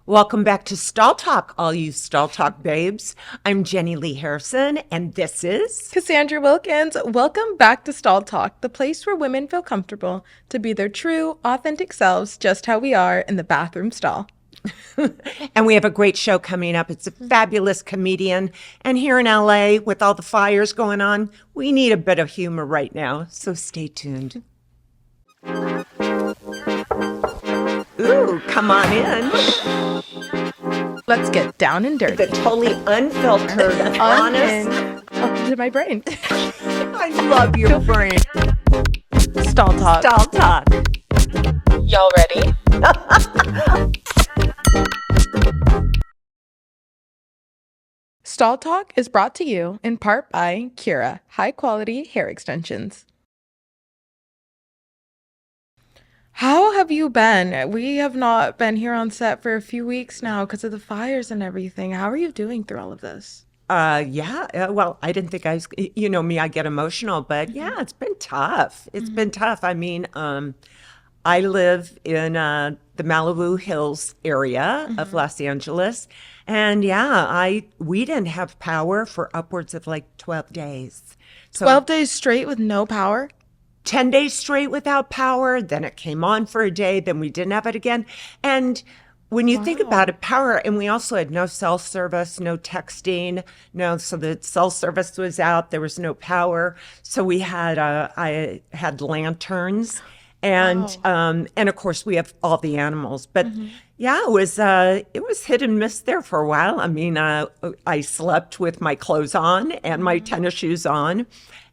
Welcome back to Stall Talk, all you Stall Talk babes. I'm Jenny Lee Harrison, and this is Cassandra Wilkins. Welcome back to Stall Talk, the place where women feel comfortable to be their true, authentic selves, just how we are in the bathroom stall. and we have a great show coming up. It's a fabulous comedian, and here in LA, with all the fires going on, we need a bit of humor right now, so stay tuned. Ooh, come on in. Let's get down and dirty. The totally unfiltered, honest. Up to my brain. I love your brain. Stall Talk. Stall Talk. Y'all ready? Stall Talk is brought to you in part by Cura, high quality hair extensions. How have you been? We have not been here on set for a few weeks now because of the fires and everything. How are you doing through all of this? Well, I didn't think you know me, I get emotional, but yeah, it's been tough. It's been tough. I mean, I live in the Malibu Hills area of Los Angeles. And yeah, we didn't have power for upwards of like 12 days. So 12 days straight with no power? 10 days straight without power, then it came on for a day, then we didn't have it again. And when you think about it, power, and we also had no cell service, no texting, so the cell service was out, there was no power. So we had, I had lanterns. And of course we have all the animals, but yeah, it was hit and miss there for a while. I mean, I slept with my clothes on and my tennis shoes on.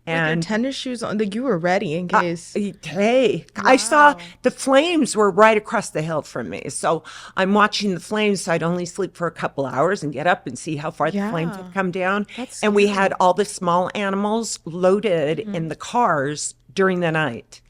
And tennis shoes on, like you were ready in case. Hey, I saw the flames were right across the hill from me. So I'm watching the flames. So I'd only sleep for a couple hours and get up and see how far the flames have come down. And we had all the small animals loaded in the cars during the night.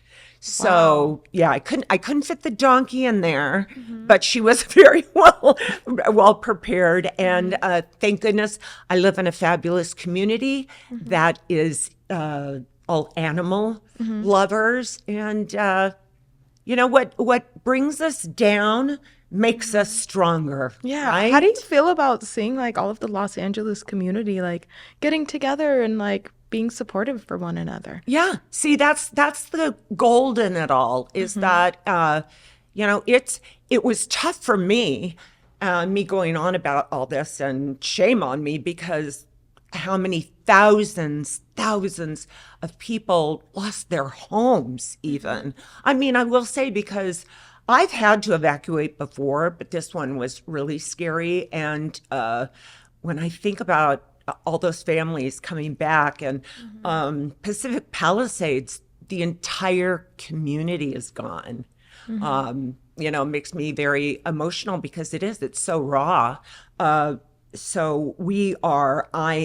So yeah, I couldn't fit the donkey in there, but she was very well prepared. And thank goodness I live in a fabulous community that is all animal lovers. And you know what brings us down makes us stronger. Yeah. Right? How do you feel about seeing like all of the Los Angeles community like getting together and like being supportive for one another? Yeah. See, that's the gold in it all is that, it was tough for me going on about all this, and shame on me because how many thousands of people lost their homes even. I mean, I will say because I've had to evacuate before, but this one was really scary. And when I think about all those families coming back and Pacific Palisades, the entire community is gone. Makes me very emotional because it's so raw. I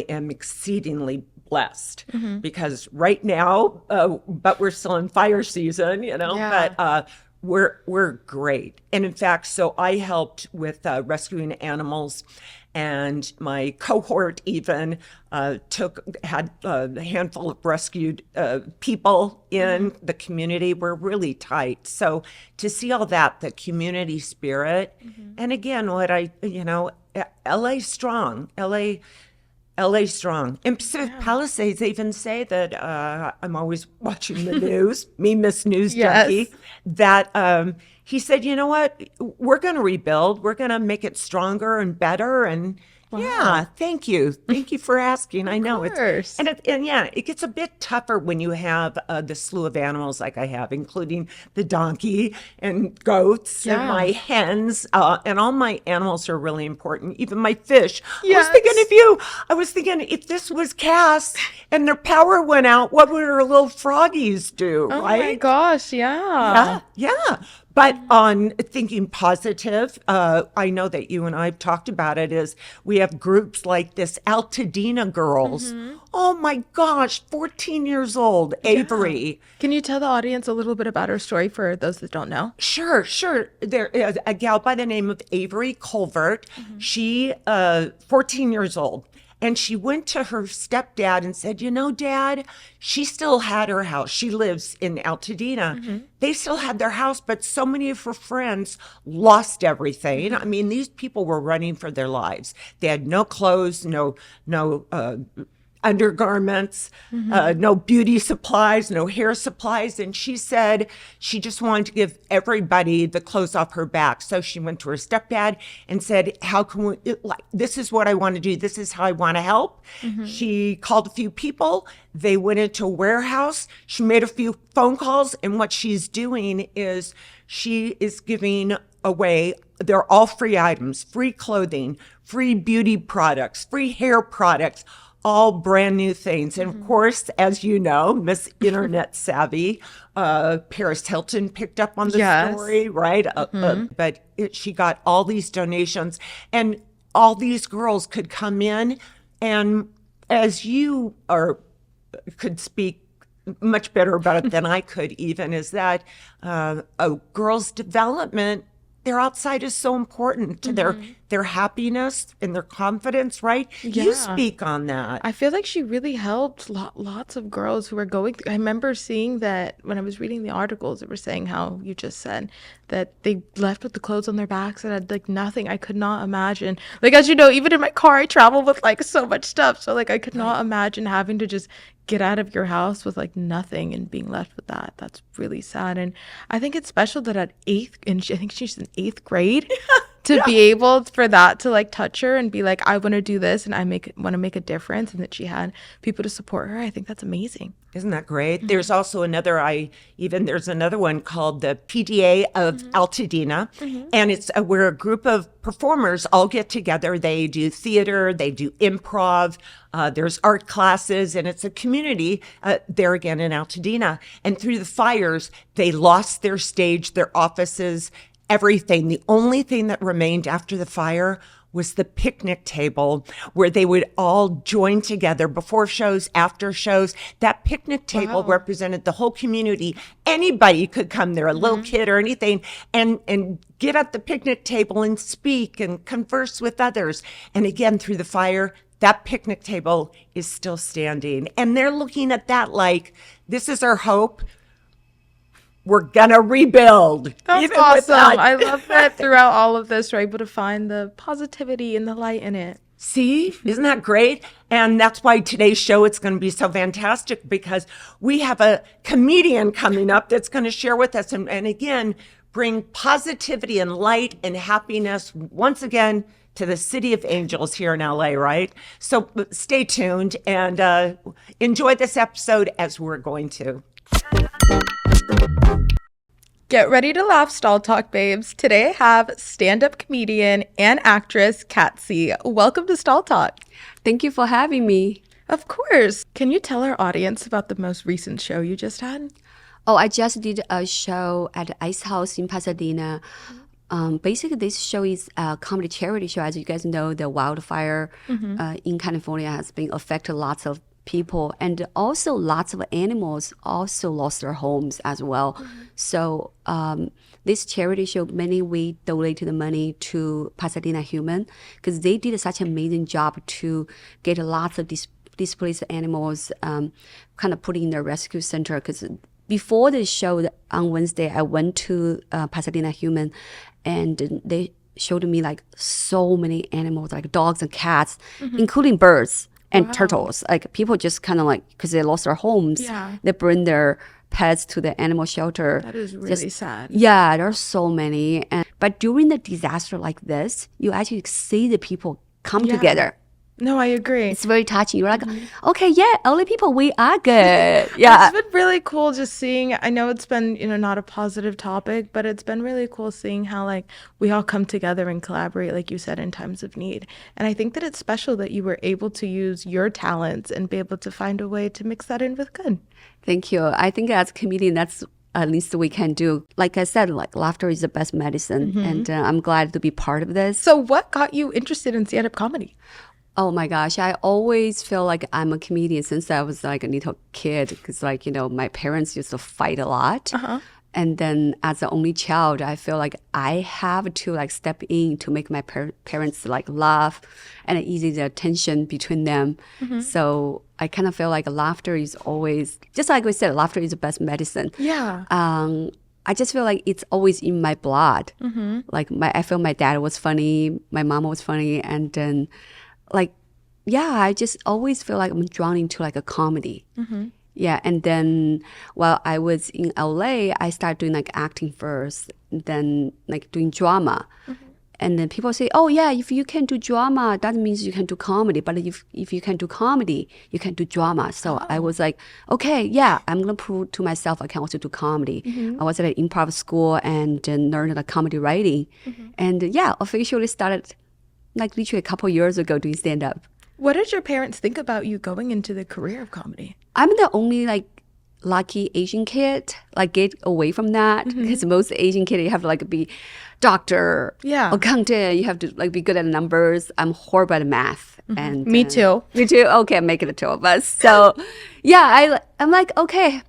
am exceedingly blessed because right now, but we're still in fire season, but we're great. And in fact, so I helped with rescuing animals, and my cohort even had a handful of rescued people in the community. We're really tight. So to see all that, the community spirit, and again, LA strong, LA strong. In Pacific Palisades, they even say that I'm always watching the news, me, Miss News Junkie, that he said, you know what, we're going to rebuild. We're going to make it stronger and better. And yeah, thank you. Thank you for asking. I know course. it gets a bit tougher when you have the slew of animals like I have, including the donkey and goats and my hens, and all my animals are really important. Even my fish. I was thinking of you. I was thinking if this was Cass and their power went out, what would her little froggies do? Oh right? my gosh, Yeah. But on thinking positive, I know that you and I have talked about it, is we have groups like this Altadena Girls. Oh my gosh, 14 years old, Avery. Can you tell the audience a little bit about her story for those that don't know? Sure. There is a gal by the name of Avery Colvert. She, 14 years old. And she went to her stepdad and said, you know, Dad, she still had her house. She lives in Altadena. They still had their house, but so many of her friends lost everything. I mean, these people were running for their lives. They had no clothes, no undergarments, no beauty supplies, no hair supplies. And she said she just wanted to give everybody the clothes off her back. So she went to her stepdad and said, how can we, this is what I want to do. This is how I want to help. She called a few people. They went into a warehouse. She made a few phone calls. And what she's doing is she is giving away, they're all free items, free clothing, free beauty products, free hair products, all brand new things. And of course, as you know, Miss Internet Savvy, Paris Hilton picked up on the story, right? But she got all these donations, and all these girls could come in. And as you could speak much better about it than I could even, is that a girl's development, their outside is so important to their happiness and their confidence, right? Yeah. You speak on that. I feel like she really helped lots of girls who were going through. I remember seeing that when I was reading the articles, it was saying how you just said that they left with the clothes on their backs and had like nothing. I could not imagine. Like, as you know, even in my car, I travel with like so much stuff. So like I could not imagine having to just get out of your house with like nothing and being left with that. That's really sad. And I think it's special that at I think she's in 8th grade, to be able for that to like touch her and be like, I want to do this and I want to make a difference, and that she had people to support her. I think that's amazing. Isn't that great? There's also another, there's another one called the PDA of Altadena. And it's where a group of performers all get together. They do theater, they do improv, there's art classes, and it's a community there again in Altadena. And through the fires, they lost their stage, their offices, everything. The only thing that remained after the fire was the picnic table where they would all join together before shows, after shows. That picnic table represented the whole community. Anybody could come there, a little kid or anything, and get at the picnic table and speak and converse with others. And again, through the fire, that picnic table is still standing. And they're looking at that like, this is our hope. We're gonna rebuild. That's awesome. I love that throughout all of this, we're able to find the positivity and the light in it. See, isn't that great? And that's why today's show, it's going to be so fantastic, because we have a comedian coming up that's going to share with us and again, bring positivity and light and happiness once again to the City of Angels here in LA, right? So stay tuned and enjoy this episode as we're going to. Get ready to laugh, Stall Talk babes. Today I have stand-up comedian and actress Kat C. Welcome to Stall Talk. Thank you for having me. Of course. Can you tell our audience about the most recent show you just had? Oh, I just did a show at the Ice House in Pasadena. Basically, this show is a comedy charity show. As you guys know, the wildfire in California has been affected lots of people, and also lots of animals also lost their homes as well. So this charity show, mainly we donated the money to Pasadena Human, because they did such an amazing job to get lots of displaced animals kind of put in the rescue center. Because before the show on Wednesday, I went to Pasadena Human, and they showed me like so many animals, like dogs and cats, including birds and turtles. Like people just kind of like, because they lost their homes, they bring their pets to the animal shelter. That is really sad. Yeah, there are so many. But during the disaster like this, you actually see the people come together. No, I agree. It's very touching. You're like, okay, yeah, LA people, we are good. Yeah. It's been really cool just seeing, I know it's been, not a positive topic, but it's been really cool seeing how like we all come together and collaborate, like you said, in times of need. And I think that it's special that you were able to use your talents and be able to find a way to mix that in with good. Thank you. I think as a comedian, that's at least we can do. Like I said, like laughter is the best medicine. And I'm glad to be part of this. So what got you interested in stand-up comedy? Oh my gosh, I always feel like I'm a comedian since I was like a little kid, because like, my parents used to fight a lot. And then as the only child, I feel like I have to like step in to make my parents like laugh and ease the tension between them. So I kind of feel like laughter is always, just like we said, laughter is the best medicine. Yeah. I just feel like it's always in my blood. Like I feel my dad was funny, my mom was funny, and then like, yeah, I just always feel like I'm drawn into like a comedy. Yeah, and then while I was in LA, I started doing like acting first, then like doing drama. And then people say, oh yeah, if you can do drama, that means you can do comedy. But if you can do comedy, you can do drama. So I was like, okay, yeah, I'm going to prove to myself I can also do comedy. I was at an improv school and then learned like comedy writing. And yeah, officially started like literally a couple years ago doing stand-up. What did your parents think about you going into the career of comedy? I'm the only like lucky Asian kid, like get away from that. Because most Asian kids, you have to like be doctor, accountant, you have to like be good at numbers. I'm horrible at math. And Me too. Me too. Okay, make it the two of us. So yeah, I'm like, okay,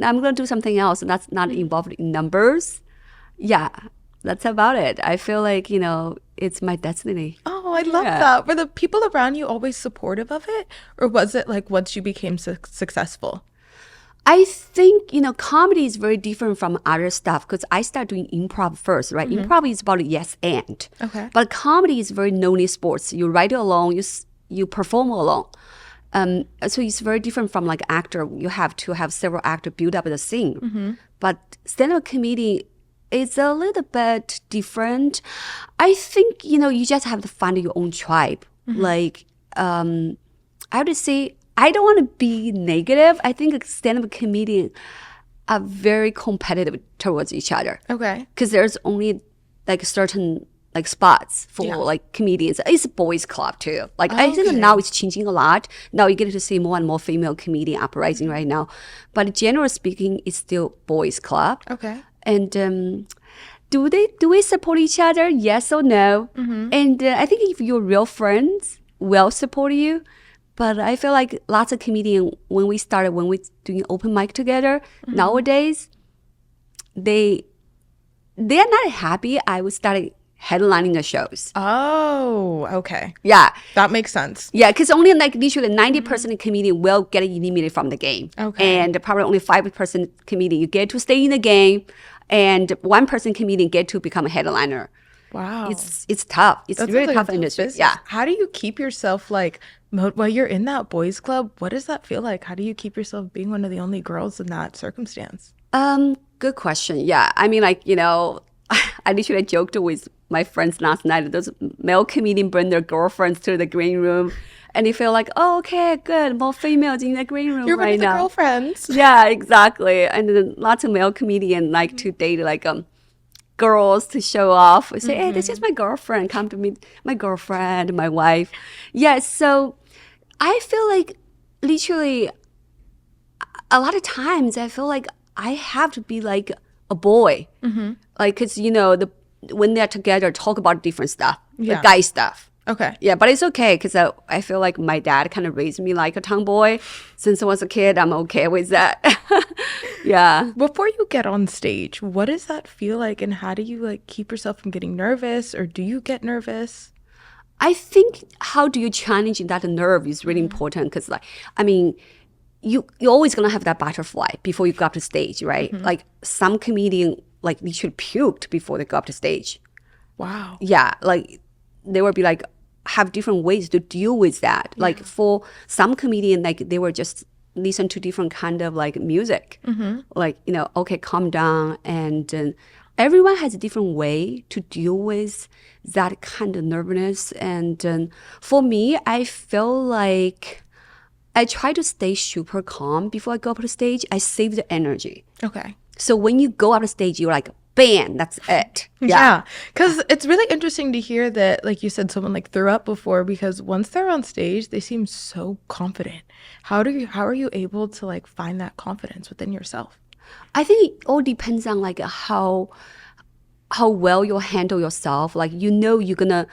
I'm going to do something else. And that's not involved in numbers. Yeah, that's about it. I feel like, you know, it's my destiny. Oh, I love that. Were the people around you always supportive of it? Or was it like once you became successful? I think, you know, comedy is very different from other stuff because I started doing improv first, right? Improv is about yes and. Okay. But comedy is very no-name sports. You write it alone, you perform alone. So it's very different from like actor. You have to have several actors build up the scene. But stand-up comedy is a little bit different. I think, you know, you just have to find your own tribe. Like, I have to say, I don't want to be negative. I think stand-up comedians are very competitive towards each other. Okay. Because there's only like certain like spots for like comedians. It's a boys club too. Like I think now it's changing a lot. Now you get to see more and more female comedian uprising right now. But generally speaking, it's still boys club. Okay. And do we support each other? Yes or no? And I think if you're real friends, will support you. But I feel like lots of comedians, when we doing open mic together, nowadays, they're not happy. I would start headlining the shows. Oh, okay. Yeah. That makes sense. Yeah, because only like literally 90% of comedian will get eliminated from the game. Okay. And probably only 5% comedian, you get to stay in the game. And 1% comedian get to become a headliner. Wow. It's tough. It's That's really like tough a industry. business. Yeah. How do you keep yourself like, while you're in that boys club, what does that feel like? How do you keep yourself being one of the only girls in that circumstance? Good question. Yeah. I mean, like, you know, I literally joked with my friends last night. Those male comedians bring their girlfriends to the green room. And they feel like, oh, okay, good. More females in the green room You're right one of the now. girlfriends. Yeah, exactly. And then lots of male comedians like to date like girls to show off. Say, hey, this is my girlfriend. Come to meet my girlfriend, my wife. Yeah, so I feel like literally a lot of times I feel like I have to be like a boy. Like, because, you know, when they're together, talk about different stuff, the guy stuff. Okay. Yeah, but it's okay because I feel like my dad kind of raised me like a tomboy. Since I was a kid, I'm okay with that. Yeah. Before you get on stage, what does that feel like, and how do you like keep yourself from getting nervous, or do you get nervous? I think how do you challenge that nerve is really important because, like, I mean, you're always gonna have that butterfly before you go up to stage, right? Like some comedian like literally puked before they go up to stage. Wow. Yeah, like they would be like have different ways to deal with that. Like for some comedian, like they were just listen to different kind of like music. Like, you know, okay, calm down. And everyone has a different way to deal with that kind of nervousness. And for me, I feel like I try to stay super calm before I go up to stage. I save the energy. Okay. So when you go up to stage, you're like, bam, that's it. Yeah. Because it's really interesting to hear that, like you said, someone like threw up before, because once they're on stage, they seem so confident. How are you able to like find that confidence within yourself? I think it all depends on like how well you handle yourself. Like, you know, you're gonna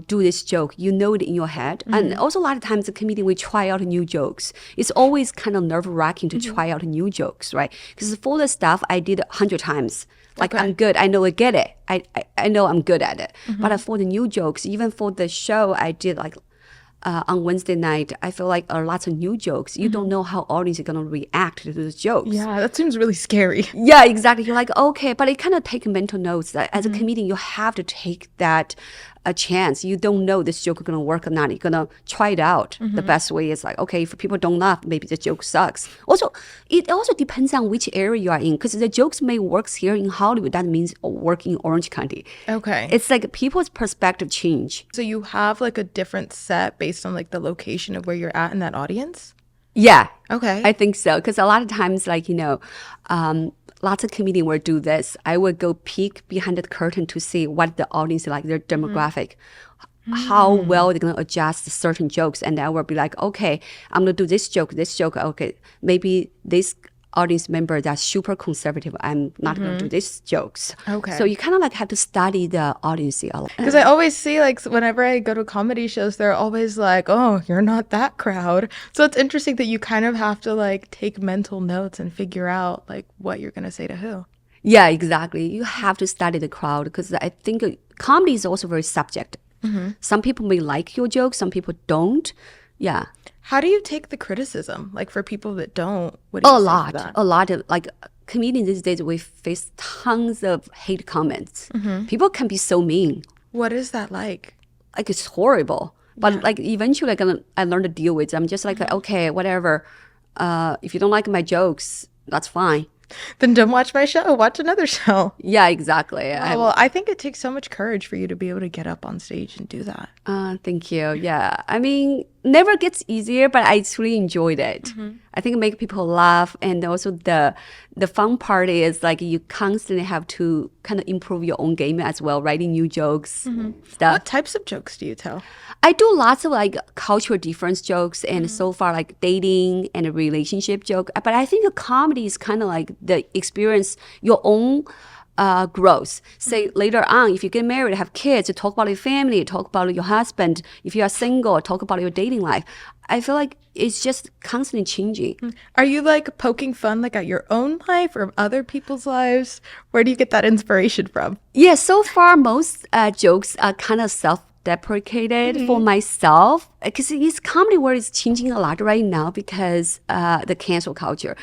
do this joke, you know it in your head. And also a lot of times the comedian, we try out new jokes. It's always kind of nerve-wracking to try out new jokes, right? Because for the stuff I did 100 times. Like, I'm good. I know I get it. I know I'm good at it. But for the new jokes, even for the show I did like on Wednesday night, I feel like lots of new jokes. You don't know how audience are going to react to those jokes. Yeah, that seems really scary. Yeah, exactly. You're like, okay, but it kind of take mental notes that as a comedian, you have to take that a chance. You don't know this joke is going to work or not. You're going to try it out. The best way is like, okay, if people don't laugh, maybe the joke sucks. Also, it also depends on which area you are in, because the jokes may work here in Hollywood. That means work in Orange County. Okay. It's like people's perspective change. So you have like a different set based on like the location of where you're at in that audience? Yeah. Okay. I think so. Because a lot of times, like, lots of comedians will do this. I would go peek behind the curtain to see what the audience is like, their demographic, how well they're going to adjust certain jokes. And I will be like, okay, I'm going to do this joke. Okay, maybe this audience member that's super conservative, I'm not going to do these jokes. Okay. So you kind of like have to study the audience a lot. Because I always see, like, whenever I go to comedy shows, they're always like, oh, you're not that crowd. So it's interesting that you kind of have to, like, take mental notes and figure out, like, what you're going to say to who. Yeah, exactly. You have to study the crowd because I think comedy is also very subjective. Some people may like your jokes, some people don't. Yeah. How do you take the criticism? Like, for people that don't, what do you say to that? A lot of, like, comedians these days, we face tons of hate comments. People can be so mean. What is that like? Like, it's horrible. But, like, eventually, I learned to deal with it. I'm just like, okay, whatever. If you don't like my jokes, that's fine. Then don't watch my show. Watch another show. Yeah, exactly. Well, I think it takes so much courage for you to be able to get up on stage and do that. Thank you. Yeah. I mean, never gets easier, but I truly enjoyed it. I think it makes people laugh. And also the fun part is like you constantly have to kind of improve your own game as well, writing new jokes, stuff. What types of jokes do you tell? I do lots of like cultural difference jokes and so far like dating and a relationship joke. But I think a comedy is kind of like the experience, your own growth. Say later on, if you get married, have kids, you talk about your family, talk about your husband. If you are single, talk about your dating life. I feel like it's just constantly changing. Are you like poking fun like at your own life or other people's lives? Where do you get that inspiration from? Yeah, so far most jokes are kind of self-deprecated for myself because it's comedy world is changing a lot right now because the cancel culture.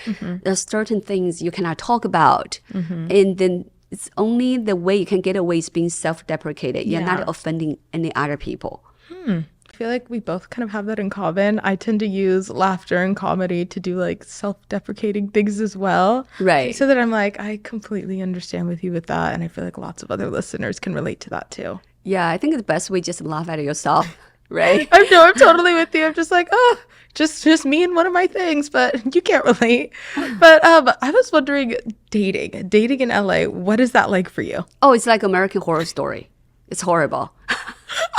There's certain things you cannot talk about, and then it's only the way you can get away is being self-deprecated. You're not offending any other people. I feel like we both kind of have that in common. I tend to use laughter and comedy to do like self-deprecating things as well. Right. So that I'm like, I completely understand with you with that. And I feel like lots of other listeners can relate to that too. Yeah, I think the best way is just laugh at yourself, right? I'm totally with you. I'm just like, oh, just me and one of my things, but you can't relate. But I was wondering, dating in LA, what is that like for you? Oh, it's like American Horror Story. It's horrible.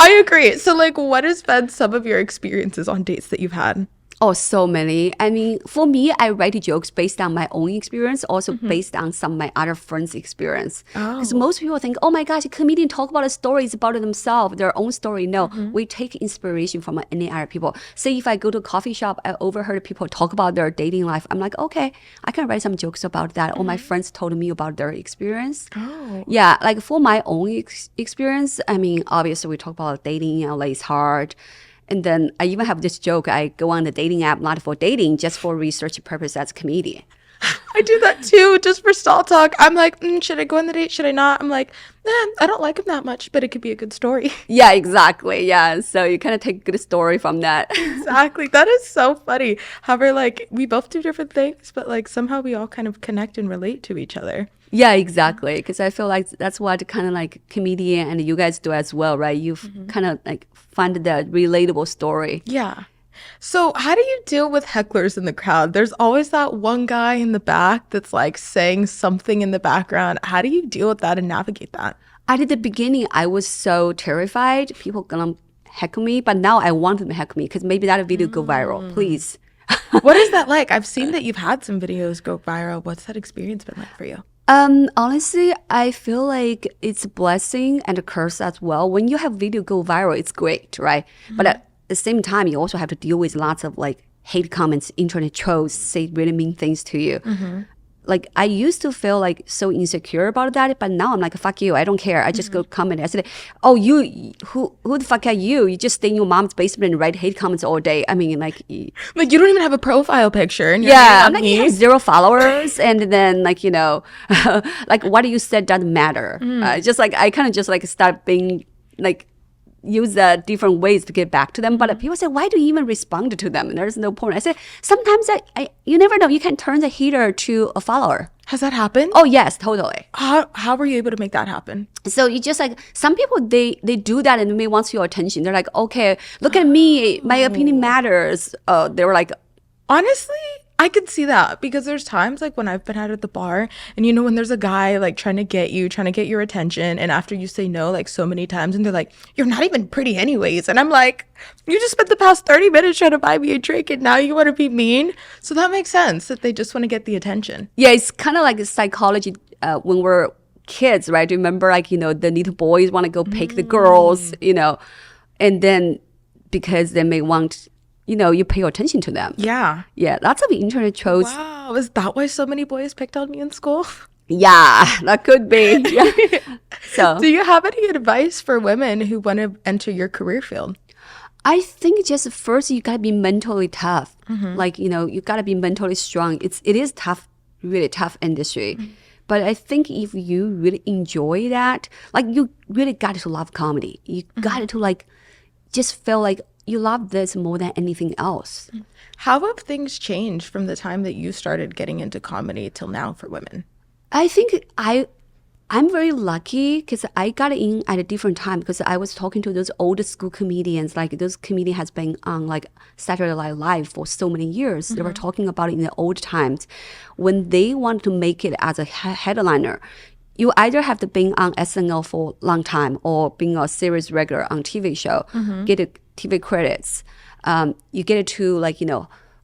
I agree. So like, what has been some of your experiences on dates that you've had? Oh, so many. I mean, for me, I write jokes based on my own experience, also based on some of my other friends' experience. Because most people think, oh my gosh, a comedian talk about the stories about themselves, their own story. No, we take inspiration from any other people. Say if I go to a coffee shop, I overheard people talk about their dating life. I'm like, okay, I can write some jokes about that. Or my friends told me about their experience. Yeah, like for my own experience, I mean, obviously we talk about dating in LA is hard. And then I even have this joke. I go on the dating app, not for dating, just for research purpose as a comedian. I do that too, just for stall talk. I'm like, should I go on the date? Should I not? I'm like, I don't like him that much, but it could be a good story. Yeah, exactly. Yeah. So you kind of take a good story from that. Exactly. That is so funny. How we're like, we both do different things, but like somehow we all kind of connect and relate to each other. Yeah, exactly. Because I feel like that's what kind of like comedian and you guys do as well, right? You've kind of like find the relatable story. Yeah. So how do you deal with hecklers in the crowd? There's always that one guy in the back that's like saying something in the background. How do you deal with that and navigate that? At the beginning, I was so terrified. People gonna heckle me. But now I want them to heckle me because maybe that video go viral. Please. What is that like? I've seen that you've had some videos go viral. What's that experience been like for you? Honestly, I feel like it's a blessing and a curse as well. When you have video go viral, it's great, right? But at the same time, you also have to deal with lots of like hate comments, internet trolls say really mean things to you. Like I used to feel like so insecure about that, but now I'm like, fuck you, I don't care. I just go comment. I said, oh, who the fuck are you? You just stay in your mom's basement and write hate comments all day. I mean, like Like you don't even have a profile picture. And yeah, I'm like, you have 0 followers, and then like like what you said doesn't matter. Just like I kind of just like start being like use different ways to get back to them. But people say, why do you even respond to them? There's no point. I say sometimes you never know. You can turn the hater to a follower. Has that happened? Oh yes, totally. How were you able to make that happen? So you just like some people they do that and they want your attention. They're like, okay, look at me, my opinion matters. They were like, Honestly, I could see that because there's times like when I've been out at the bar and when there's a guy like trying to get your attention, and after you say no like so many times and they're like, you're not even pretty anyways, and I'm like, you just spent the past 30 minutes trying to buy me a drink and now you want to be mean. So that makes sense that they just want to get the attention. yeah, it's kind of like a psychology when we're kids, right? Remember like the little boys want to go pick the girls, and then because they may want you pay attention to them. Yeah. Yeah, lots of internet trolls. Wow. Is that why so many boys picked on me in school? Yeah, that could be. Yeah. So Do you have any advice for women who want to enter your career field? I think just first you gotta be mentally tough. Like you gotta be mentally strong. It is tough, really tough industry. But I think if you really enjoy that, like you really got to love comedy. You got to like just feel like you love this more than anything else. How have things changed from the time that you started getting into comedy till now for women? I think I'm very lucky because I got in at a different time because I was talking to those old school comedians. Like those comedians has been on like Saturday Night Live for so many years. They were talking about it in the old times when they wanted to make it as a headliner. You either have to be on SNL for a long time or being a series regular on TV show, get a TV credits. You get to like,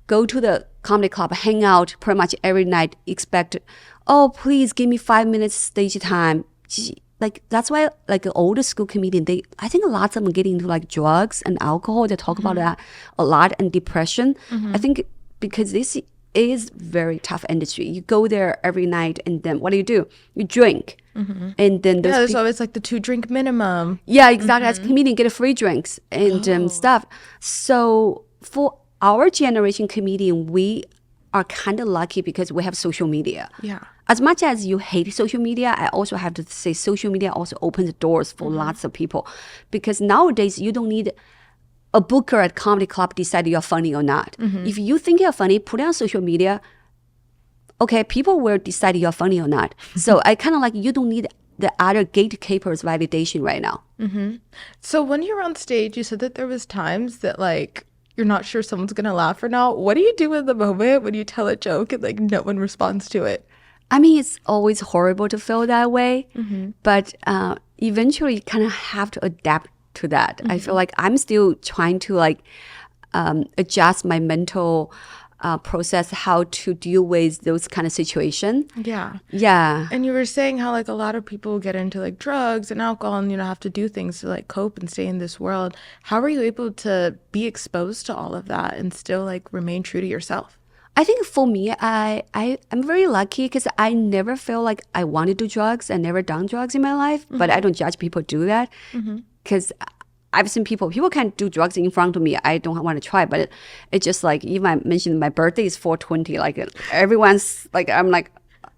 go to the comedy club, hang out pretty much every night, expect, oh, please give me 5 minutes stage time. Like that's why like the older school comedian, I think lots of them get into like drugs and alcohol. They talk about that a lot, and depression. I think because this is very tough industry. You go there every night and then what do? You drink. And then there's always like the 2-drink minimum. Yeah, exactly. As a comedian, get free drinks and stuff. So for our generation comedian, we are kind of lucky because we have social media. Yeah. As much as you hate social media, I also have to say social media also opens doors for lots of people. Because nowadays, you don't need a booker at comedy club decide you're funny or not. If you think you're funny, put it on social media. Okay, people will decide you're funny or not. So I kind of like you don't need the other gatekeepers validation right now. So when you're on stage, you said that there was times that like you're not sure someone's gonna laugh or not. What do you do in the moment when you tell a joke and like no one responds to it? I mean, it's always horrible to feel that way, but eventually you kind of have to adapt to that. I feel like I'm still trying to like adjust my mental process how to deal with those kind of situation. Yeah. Yeah. And you were saying how like a lot of people get into like drugs and alcohol and have to do things to like cope and stay in this world. How are you able to be exposed to all of that and still like remain true to yourself? I think for me, I'm very lucky because I never feel like I want to do drugs. I never done drugs in my life, but I don't judge people do that because I've seen people can do drugs in front of me. I don't want to try, but it's just like, even I mentioned my birthday is 4/20. Like everyone's like, I'm like,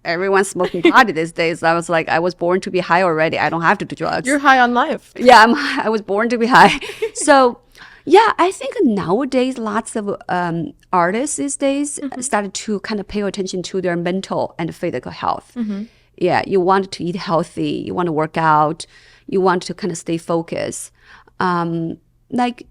everyone's smoking pot these days. I was like, I was born to be high already. I don't have to do drugs. You're high on life. Yeah, I was born to be high. So yeah, I think nowadays lots of artists these days started to kind of pay attention to their mental and physical health. Yeah, you want to eat healthy, you want to work out, you want to kind of stay focused. Like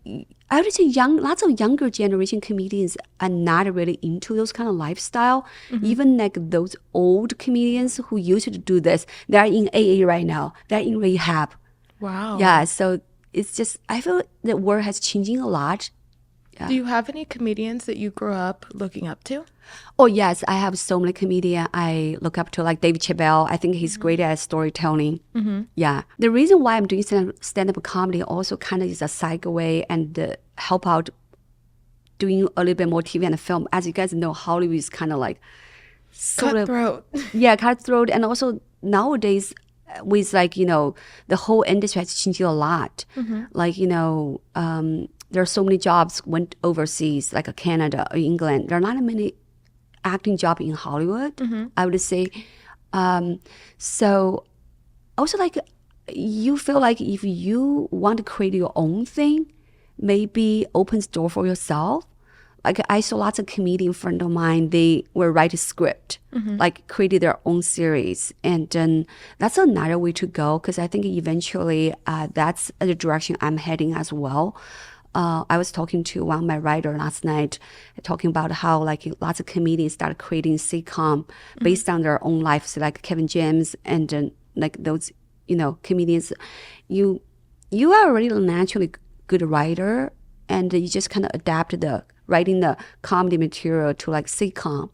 I would say lots of younger generation comedians are not really into those kind of lifestyle. Even like those old comedians who used to do this, they're in AA right now. They're in rehab. Wow. Yeah, so it's just, I feel the world has changing a lot. Do you have any comedians that you grew up looking up to? Oh yes, I have so many comedians I look up to, like David Chappelle. I think he's great at storytelling. Yeah, the reason why I'm doing stand-up comedy also kind of is a segue and help out doing a little bit more TV and film. As you guys know, Hollywood is kind of like sort of Cutthroat. yeah, cutthroat, and also nowadays with like the whole industry has changed a lot. Like there are so many jobs went overseas, like Canada or England. There are not many acting jobs in Hollywood, I would say. So also like you feel like if you want to create your own thing, maybe opens door for yourself. Like I saw lots of comedian friend of mine, they will write a script, like created their own series. And then that's another way to go, because I think eventually that's the direction I'm heading as well. I was talking to one of my writer last night, talking about how like lots of comedians started creating sitcom based on their own life. So like Kevin James and then like those, comedians, you are already a naturally good writer, and you just kind of adapt writing the comedy material to like sitcom.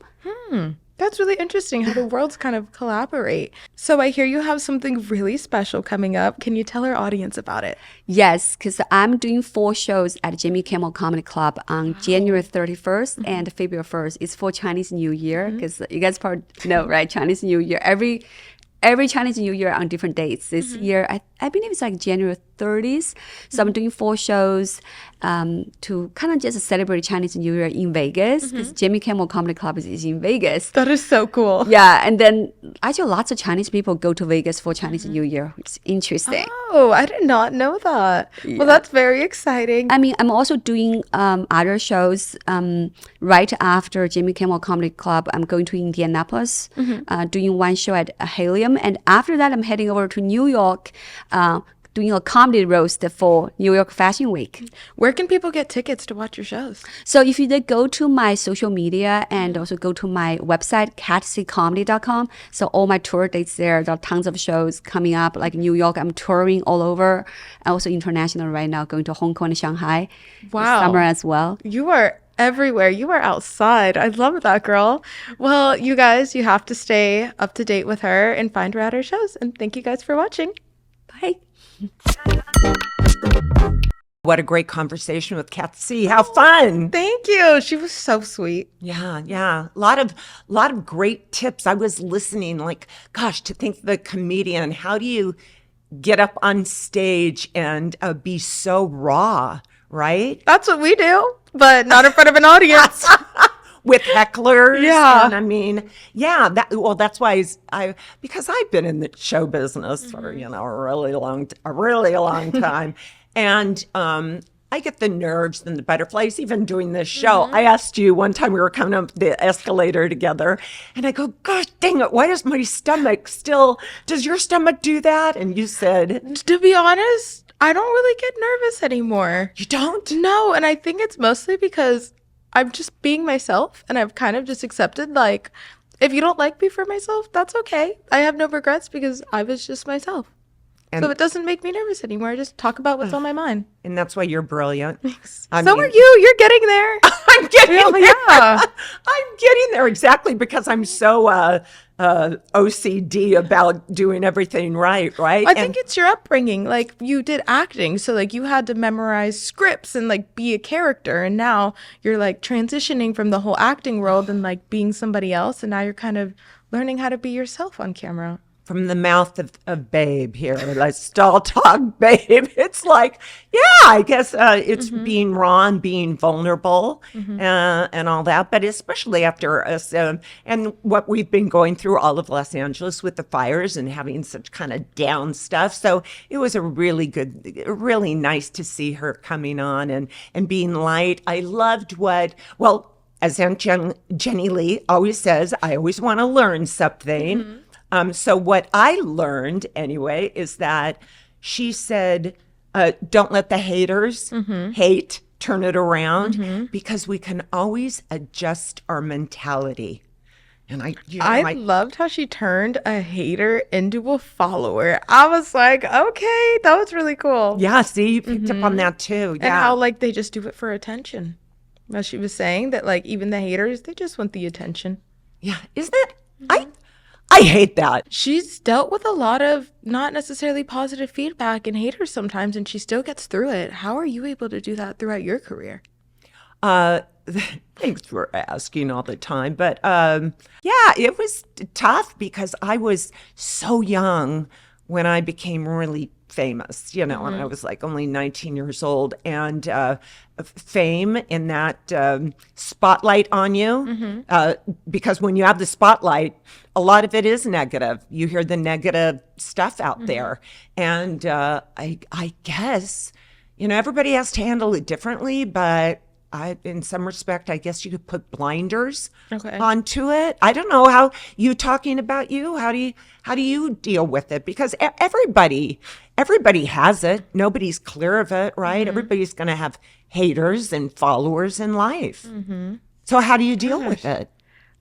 That's really interesting how the worlds kind of collaborate. So I hear you have something really special coming up. Can you tell our audience about it? Yes, because I'm doing 4 shows at Jimmy Kimmel Comedy Club on January 31st and February 1st. It's for Chinese New Year, because you guys probably know, right? Chinese New Year. Every Chinese New Year on different dates. This year, I believe it's like January 30th. So I'm doing 4 shows to kind of just celebrate Chinese New Year in Vegas, because Jimmy Kimmel Comedy Club is in Vegas. That is so cool. Yeah, and then actually lots of Chinese people go to Vegas for Chinese New Year. It's interesting. Oh, I did not know that. Well, that's very exciting. I mean, I'm also doing other shows right after Jimmy Kimmel Comedy Club. I'm going to Indianapolis, doing 1 show at Helium. And after that, I'm heading over to New York, doing a comedy roast for New York Fashion Week. Where can people get tickets to watch your shows? So if you did go to my social media and also go to my website, catcomedy.com, so all my tour dates there are tons of shows coming up. Like New York, I'm touring all over, and also international right now, going to Hong Kong and Shanghai this summer as well. You are everywhere. You are outside. I love that, girl. Well, you guys, you have to stay up to date with her and find her at her shows. And thank you guys for watching. Bye. What a great conversation with Kat C. How fun. Thank you. She was so sweet. Yeah. A lot of great tips. I was listening like, gosh, to think the comedian, how do you get up on stage and be so raw, right? That's what we do, but not in front of an audience. With hecklers. Yeah. And I mean, yeah, that's why because I've been in the show business for, a really long time. And I get the nerves and the butterflies even doing this show. I asked you one time, we were coming up the escalator together, and I go, gosh dang it, why does my stomach does your stomach do that? And you said, To be honest, I don't really get nervous anymore. you don't? No, and I think it's mostly because I'm just being myself, and I've kind of just accepted, like, if you don't like me for myself, that's okay. I have no regrets because I was just myself. So it doesn't make me nervous anymore. I just talk about what's on my mind. And that's why you're brilliant. So are you. You're getting there. I'm getting there. Yeah. I'm getting there exactly because I'm so OCD about doing everything right? I think it's your upbringing. Like, you did acting, so like you had to memorize scripts and like be a character, and now you're like transitioning from the whole acting world and like being somebody else, and now you're kind of learning how to be yourself on camera. From the mouth of Babe here, like stall talk Babe. It's like, yeah, I guess it's being raw and being vulnerable and all that. But especially after us and what we've been going through all of Los Angeles with the fires and having such kind of down stuff. So it was really nice to see her coming on and being light. I loved as Aunt Jenny Lee always says, I always want to learn something. So what I learned anyway is that she said, don't let the haters hate, turn it around, because we can always adjust our mentality. And I loved how she turned a hater into a follower. I was like, okay, that was really cool. Yeah, see, you picked up on that too. Yeah. And how like they just do it for attention. As she was saying that, like, even the haters, they just want the attention. Yeah, isn't it? I hate that. She's dealt with a lot of not necessarily positive feedback and haters sometimes, and she still gets through it. How are you able to do that throughout your career? Thanks for asking all the time. But yeah, it was tough because I was so young when I became really famous, and I was like only 19 years old. And fame and that spotlight on you, because when you have the spotlight, a lot of it is negative. You hear the negative stuff out there. And I guess, everybody has to handle it differently, but in some respect, I guess you could put blinders onto it. I don't know how you talking about you. How do you deal with it? Because everybody has it. Nobody's clear of it, right? Everybody's going to have haters and followers in life. So how do you deal with it?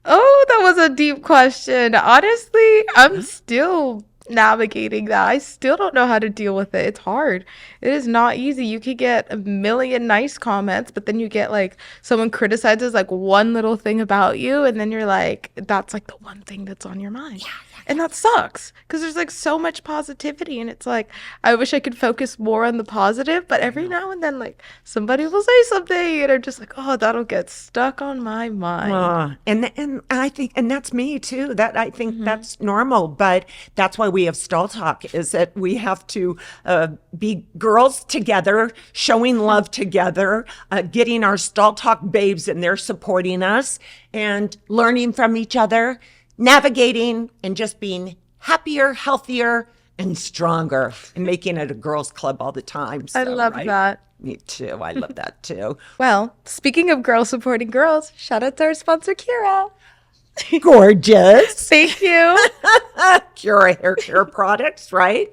Oh, that was a deep question. Honestly, I'm still navigating that. I still don't know how to deal with it. It's hard. It is not easy. You could get a million nice comments, but then you get like someone criticizes like one little thing about you, and then you're like, that's like the one thing that's on your mind. And that sucks because there's like so much positivity, and it's like I wish I could focus more on the positive, but every now and then like somebody will say something and I'm just like, oh, that'll get stuck on my mind. And I think, and that's me too, that I think that's normal, but that's why we have Stall Talk, is that we have to be girls together, showing love together, getting our Stall Talk babes in there supporting us and learning from each other, navigating and just being happier, healthier, and stronger, and making it a girls' club all the time. So, I love that. Me too. I love that too. Well, speaking of girls supporting girls, shout out to our sponsor, Kira. Gorgeous. Thank you. Kira hair care products, right?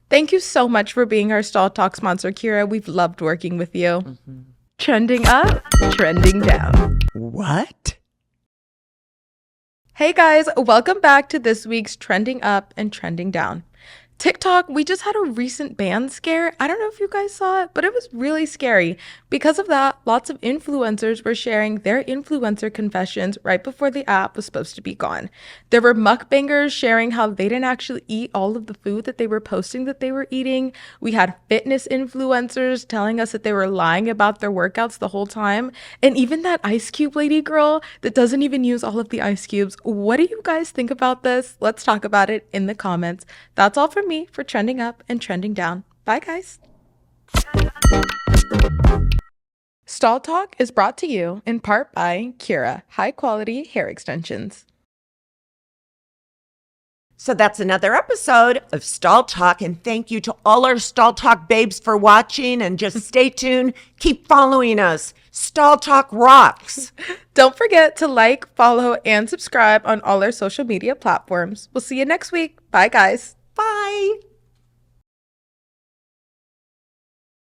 Thank you so much for being our Stall Talk sponsor, Kira. We've loved working with you. Trending up, trending down. What? Hey guys, welcome back to this week's Trending Up and Trending Down. TikTok, we just had a recent ban scare. I don't know if you guys saw it, but it was really scary. Because of that, lots of influencers were sharing their influencer confessions right before the app was supposed to be gone. There were mukbangers sharing how they didn't actually eat all of the food that they were posting that they were eating. We had fitness influencers telling us that they were lying about their workouts the whole time. And even that Ice Cube lady girl that doesn't even use all of the ice cubes. What do you guys think about this? Let's talk about it in the comments. That's all from me for Trending Up and Trending Down. Bye, guys. Stall Talk is brought to you in part by Kira, high quality hair extensions. So that's another episode of Stall Talk, and thank you to all our Stall Talk babes for watching, and just stay tuned. Keep following us. Stall Talk rocks. Don't forget to like, follow, and subscribe on all our social media platforms. We'll see you next week. Bye, guys. Bye.